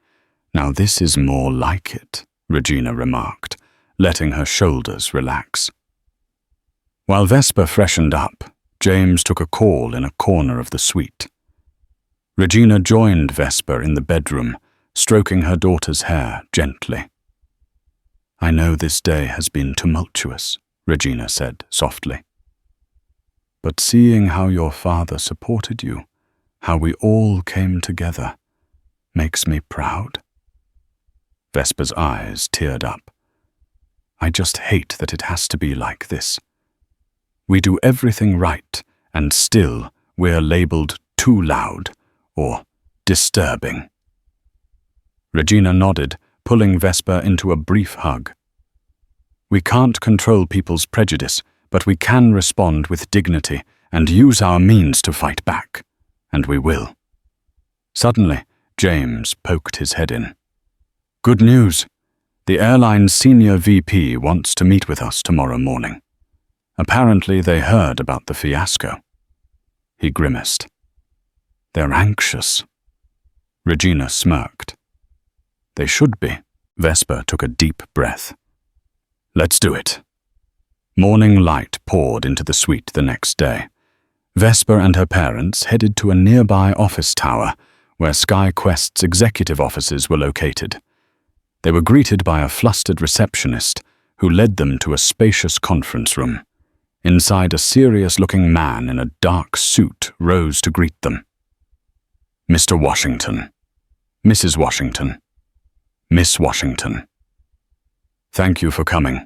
"Now this is more like it," Regina remarked, letting her shoulders relax. While Vesper freshened up, James took a call in a corner of the suite. Regina joined Vesper in the bedroom, stroking her daughter's hair gently. "I know this day has been tumultuous," Regina said softly. "But seeing how your father supported you, how we all came together, makes me proud." Vesper's eyes teared up. "I just hate that it has to be like this. We do everything right, and still we're labeled too loud or disturbing." Regina nodded, pulling Vesper into a brief hug. "We can't control people's prejudice, but we can respond with dignity and use our means to fight back, and we will." Suddenly, James poked his head in. "Good news. The airline's senior VP wants to meet with us tomorrow morning. Apparently they heard about the fiasco." He grimaced. They're anxious. Regina smirked. They should be. Vesper took a deep breath. Let's do it. Morning light poured into the suite the next day. Vesper and her parents headed to a nearby office tower where SkyQuest's executive offices were located. They were greeted by a flustered receptionist who led them to a spacious conference room. Inside, a serious-looking man in a dark suit rose to greet them. Mr. Washington. Mrs. Washington. Miss Washington. Thank you for coming.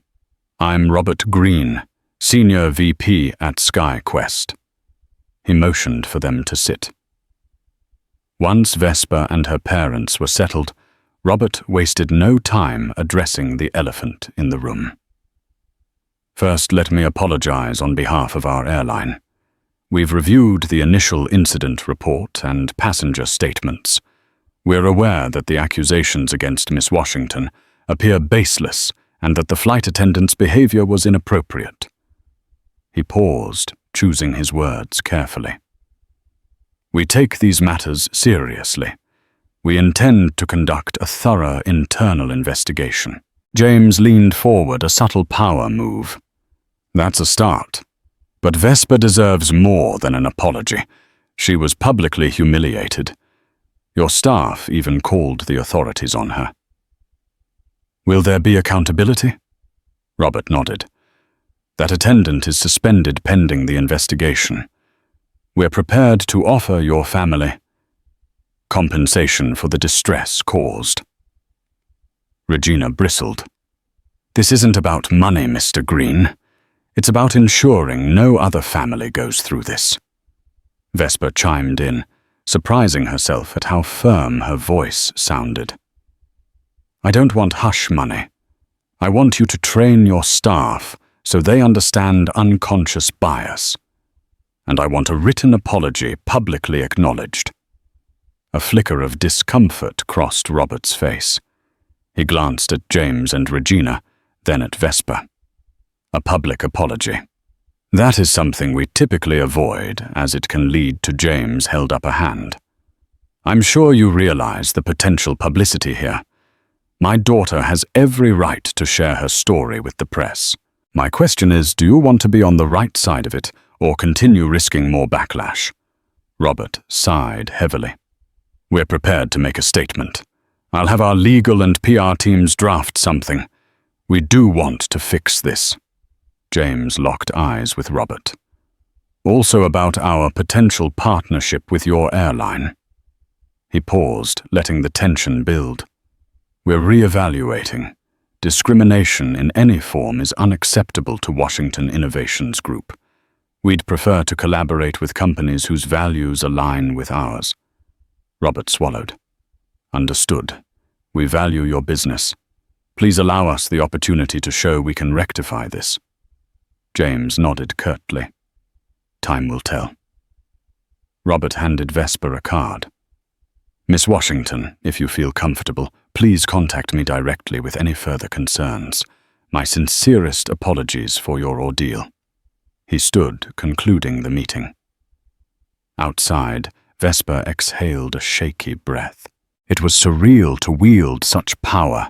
I'm Robert Green, Senior VP at SkyQuest. He motioned for them to sit. Once Vesper and her parents were settled, Robert wasted no time addressing the elephant in the room. First, let me apologize on behalf of our airline. We've reviewed the initial incident report and passenger statements. We're aware that the accusations against Miss Washington appear baseless and that the flight attendant's behavior was inappropriate. He paused, choosing his words carefully. We take these matters seriously. We intend to conduct a thorough internal investigation. James leaned forward, a subtle power move. That's a start. But Vesper deserves more than an apology. She was publicly humiliated. Your staff even called the authorities on her. Will there be accountability? Robert nodded. That attendant is suspended pending the investigation. We're prepared to offer your family compensation for the distress caused. Regina bristled. This isn't about money, Mr. Green. It's about ensuring no other family goes through this. Vesper chimed in, surprising herself at how firm her voice sounded. I don't want hush money. I want you to train your staff so they understand unconscious bias. And I want a written apology publicly acknowledged. A flicker of discomfort crossed Robert's face. He glanced at James and Regina, then at Vesper. A public apology. That is something we typically avoid, as it can lead to James held up a hand. I'm sure you realize the potential publicity here. My daughter has every right to share her story with the press. My question is, do you want to be on the right side of it, or continue risking more backlash? Robert sighed heavily. We're prepared to make a statement. I'll have our legal and PR teams draft something. We do want to fix this. James locked eyes with Robert. Also about our potential partnership with your airline. He paused, letting the tension build. We're re-evaluating. Discrimination in any form is unacceptable to Washington Innovations Group. We'd prefer to collaborate with companies whose values align with ours. Robert swallowed. Understood. We value your business. Please allow us the opportunity to show we can rectify this. James nodded curtly. Time will tell. Robert handed Vesper a card. Miss Washington, if you feel comfortable, please contact me directly with any further concerns. My sincerest apologies for your ordeal. He stood, concluding the meeting. Outside, Vesper exhaled a shaky breath. It was surreal to wield such power,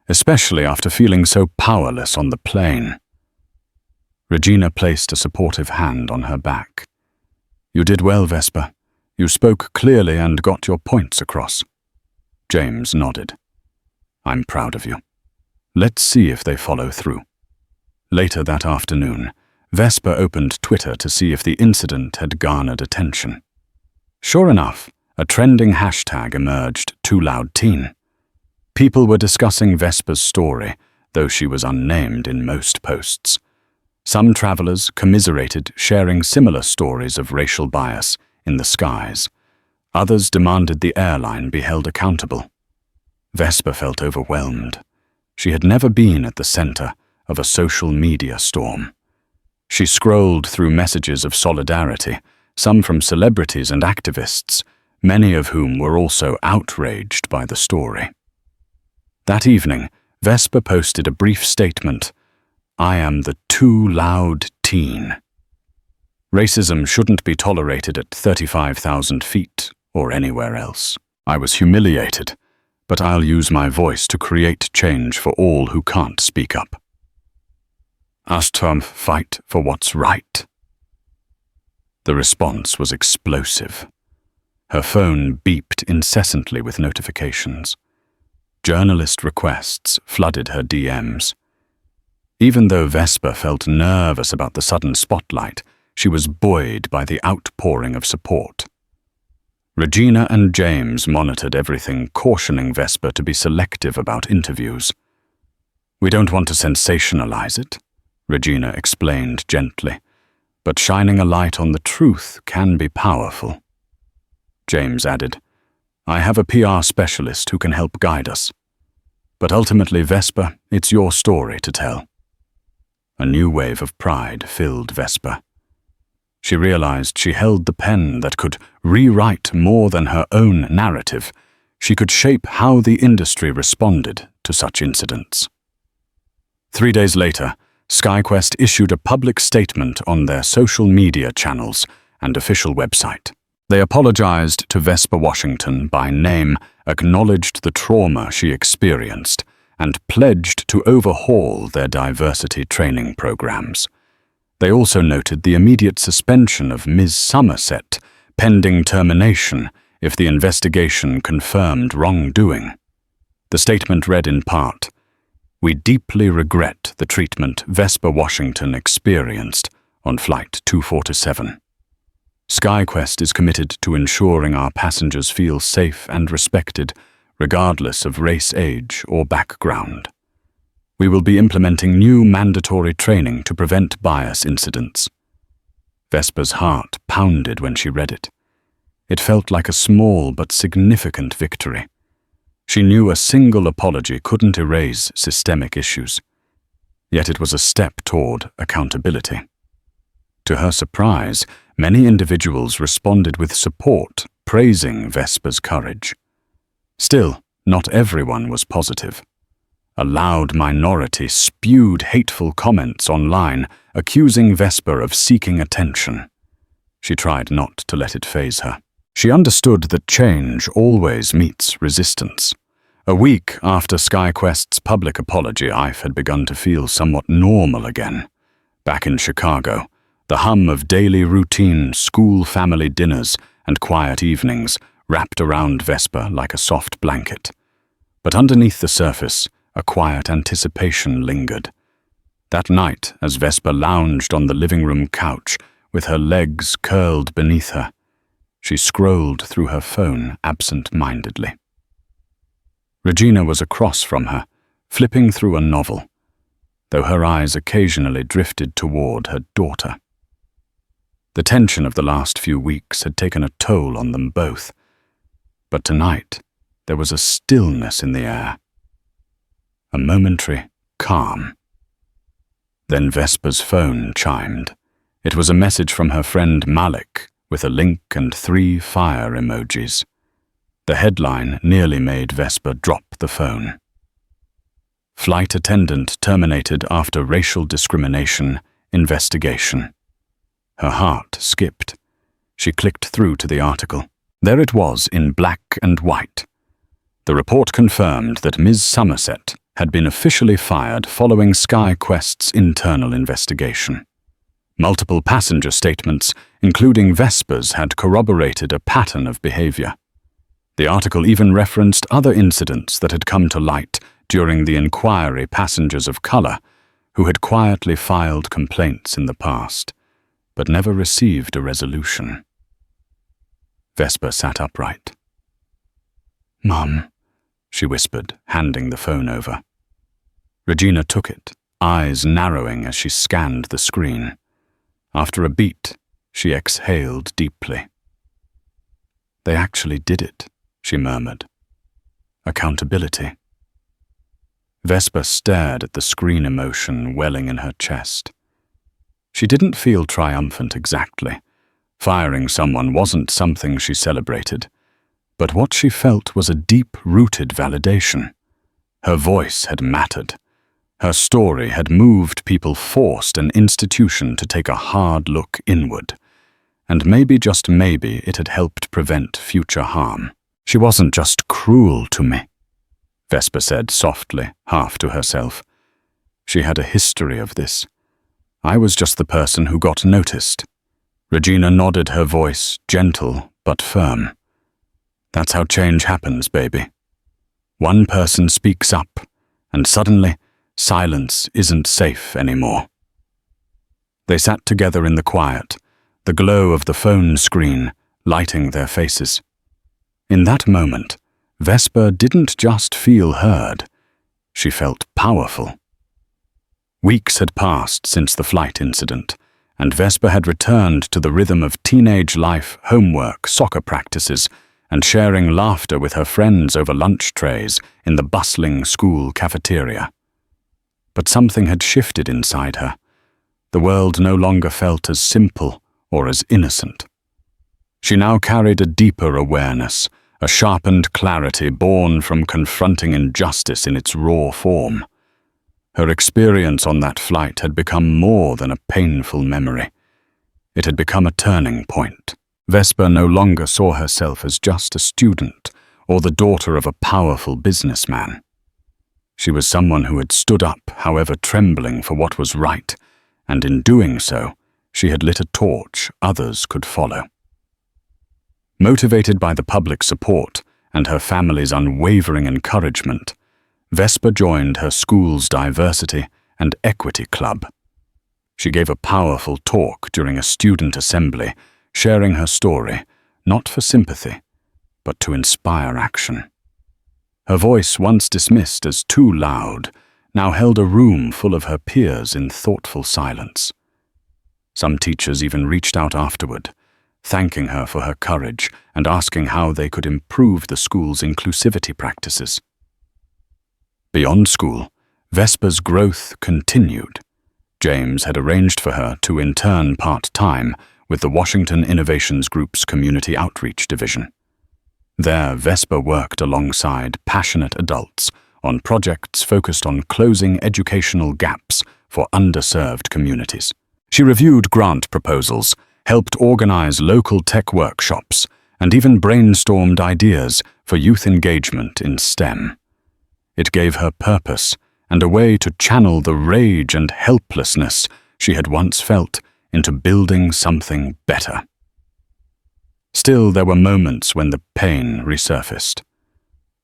especially after feeling so powerless on the plane. Regina placed a supportive hand on her back. You did well, Vesper. You spoke clearly and got your points across. James nodded. I'm proud of you. Let's see if they follow through. Later that afternoon, Vesper opened Twitter to see if the incident had garnered attention. Sure enough, a trending hashtag emerged, #TooLoudTeen. People were discussing Vesper's story, though she was unnamed in most posts. Some travelers commiserated, sharing similar stories of racial bias in the skies. Others demanded the airline be held accountable. Vesper felt overwhelmed. She had never been at the center of a social media storm. She scrolled through messages of solidarity, some from celebrities and activists, many of whom were also outraged by the story. That evening, Vesper posted a brief statement. I am the too loud teen. Racism shouldn't be tolerated at 35,000 feet, or anywhere else. I was humiliated, but I'll use my voice to create change for all who can't speak up. Astram, fight for what's right. The response was explosive. Her phone beeped incessantly with notifications. Journalist requests flooded her DMs. Even though Vesper felt nervous about the sudden spotlight, she was buoyed by the outpouring of support. Regina and James monitored everything, cautioning Vesper to be selective about interviews. "We don't want to sensationalize it," Regina explained gently, "but shining a light on the truth can be powerful." James added, "I have a PR specialist who can help guide us. But ultimately, Vesper, it's your story to tell." A new wave of pride filled Vesper. She realized she held the pen that could rewrite more than her own narrative. She could shape how the industry responded to such incidents. 3 days later, SkyQuest issued a public statement on their social media channels and official website. They apologized to Vesper Washington by name, acknowledged the trauma she experienced, and pledged to overhaul their diversity training programs. They also noted the immediate suspension of Ms. Somerset, pending termination if the investigation confirmed wrongdoing. The statement read in part, "We deeply regret the treatment Vesper Washington experienced on Flight 247. SkyQuest is committed to ensuring our passengers feel safe and respected, regardless of race, age, or background. We will be implementing new mandatory training to prevent bias incidents." Vesper's heart pounded when she read it. It felt like a small but significant victory. She knew a single apology couldn't erase systemic issues. Yet it was a step toward accountability. To her surprise, many individuals responded with support, praising Vesper's courage. Still, not everyone was positive. A loud minority spewed hateful comments online, accusing Vesper of seeking attention. She tried not to let it faze her. She understood that change always meets resistance. A week after SkyQuest's public apology, I had begun to feel somewhat normal again. Back in Chicago, the hum of daily routine school family dinners and quiet evenings wrapped around Vesper like a soft blanket. But underneath the surface, a quiet anticipation lingered. That night, as Vesper lounged on the living room couch with her legs curled beneath her, she scrolled through her phone absent-mindedly. Regina was across from her, flipping through a novel, though her eyes occasionally drifted toward her daughter. The tension of the last few weeks had taken a toll on them both, but tonight there was a stillness in the air. A momentary calm. Then Vesper's phone chimed. It was a message from her friend Malik with a link and 3 fire emojis. The headline nearly made Vesper drop the phone. Flight attendant terminated after racial discrimination investigation. Her heart skipped. She clicked through to the article. There it was in black and white. The report confirmed that Ms. Somerset had been officially fired following SkyQuest's internal investigation. Multiple passenger statements, including Vesper's, had corroborated a pattern of behavior. The article even referenced other incidents that had come to light during the inquiry, passengers of color who had quietly filed complaints in the past, but never received a resolution. Vesper sat upright. "Mum," she whispered, handing the phone over. Regina took it, eyes narrowing as she scanned the screen. After a beat, she exhaled deeply. "They actually did it," she murmured. "Accountability." Vesper stared at the screen, emotion welling in her chest. She didn't feel triumphant exactly. Firing someone wasn't something she celebrated, but what she felt was a deep-rooted validation. Her voice had mattered. Her story had moved people, forced an institution to take a hard look inward. and maybe, just maybe, it had helped prevent future harm. "She wasn't just cruel to me," Vesper said softly, half to herself. "She had a history of this. I was just the person who got noticed." Regina nodded, her voice gentle but firm. "That's how change happens, baby. One person speaks up, and suddenly, silence isn't safe anymore." They sat together in the quiet, the glow of the phone screen lighting their faces. In that moment, Vesper didn't just feel heard, she felt powerful. Weeks had passed since the flight incident, and Vesper had returned to the rhythm of teenage life, homework, soccer practices, and sharing laughter with her friends over lunch trays in the bustling school cafeteria. But something had shifted inside her. The world no longer felt as simple or as innocent. She now carried a deeper awareness, a sharpened clarity born from confronting injustice in its raw form. Her experience on that flight had become more than a painful memory. It had become a turning point. Vesper no longer saw herself as just a student or the daughter of a powerful businessman. She was someone who had stood up, however trembling, for what was right, and in doing so, she had lit a torch others could follow. Motivated by the public support and her family's unwavering encouragement, Vesper joined her school's diversity and equity club. She gave a powerful talk during a student assembly, sharing her story, not for sympathy, but to inspire action. Her voice, once dismissed as too loud, now held a room full of her peers in thoughtful silence. Some teachers even reached out afterward, thanking her for her courage and asking how they could improve the school's inclusivity practices. Beyond school, Vesper's growth continued. James had arranged for her to intern part-time with the Washington Innovations Group's Community Outreach Division. There, Vesper worked alongside passionate adults on projects focused on closing educational gaps for underserved communities. She reviewed grant proposals, helped organize local tech workshops, and even brainstormed ideas for youth engagement in STEM. It gave her purpose and a way to channel the rage and helplessness she had once felt into building something better. Still, there were moments when the pain resurfaced.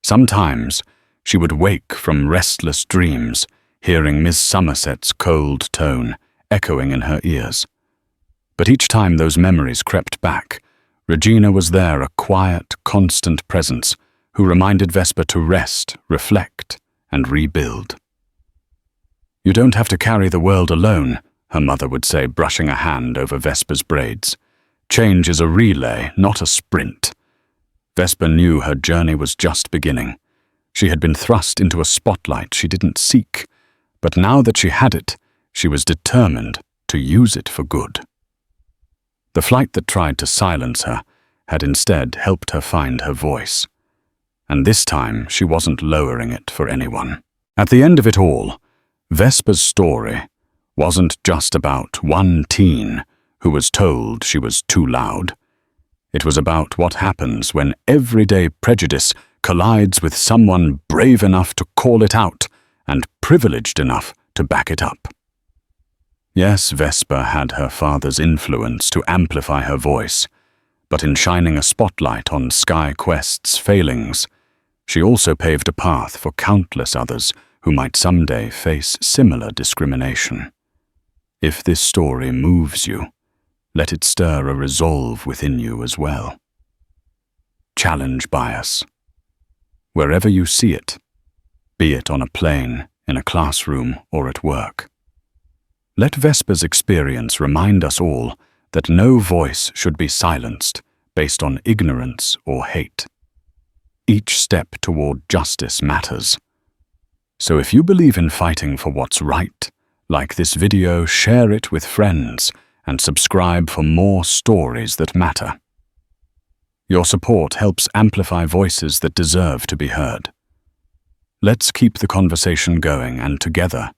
Sometimes she would wake from restless dreams, hearing Miss Somerset's cold tone echoing in her ears. But each time those memories crept back, Regina was there, a quiet, constant presence who reminded Vesper to rest, reflect, and rebuild. "You don't have to carry the world alone," her mother would say, brushing a hand over Vesper's braids. "Change is a relay, not a sprint." Vesper knew her journey was just beginning. She had been thrust into a spotlight she didn't seek, but now that she had it, she was determined to use it for good. The flight that tried to silence her had instead helped her find her voice. And this time she wasn't lowering it for anyone. At the end of it all, Vesper's story wasn't just about one teen who was told she was too loud. It was about what happens when everyday prejudice collides with someone brave enough to call it out and privileged enough to back it up. Yes, Vesper had her father's influence to amplify her voice, but in shining a spotlight on Sky Quest's failings, she also paved a path for countless others who might someday face similar discrimination. If this story moves you, let it stir a resolve within you as well. Challenge bias. Wherever you see it, be it on a plane, in a classroom, or at work. Let Vesper's experience remind us all that no voice should be silenced based on ignorance or hate. Each step toward justice matters. So if you believe in fighting for what's right, like this video, share it with friends, and subscribe for more stories that matter. Your support helps amplify voices that deserve to be heard. Let's keep the conversation going and together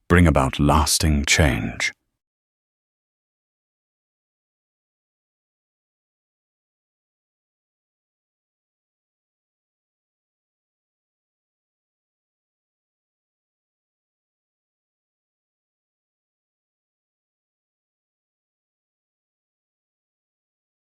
bring about lasting change.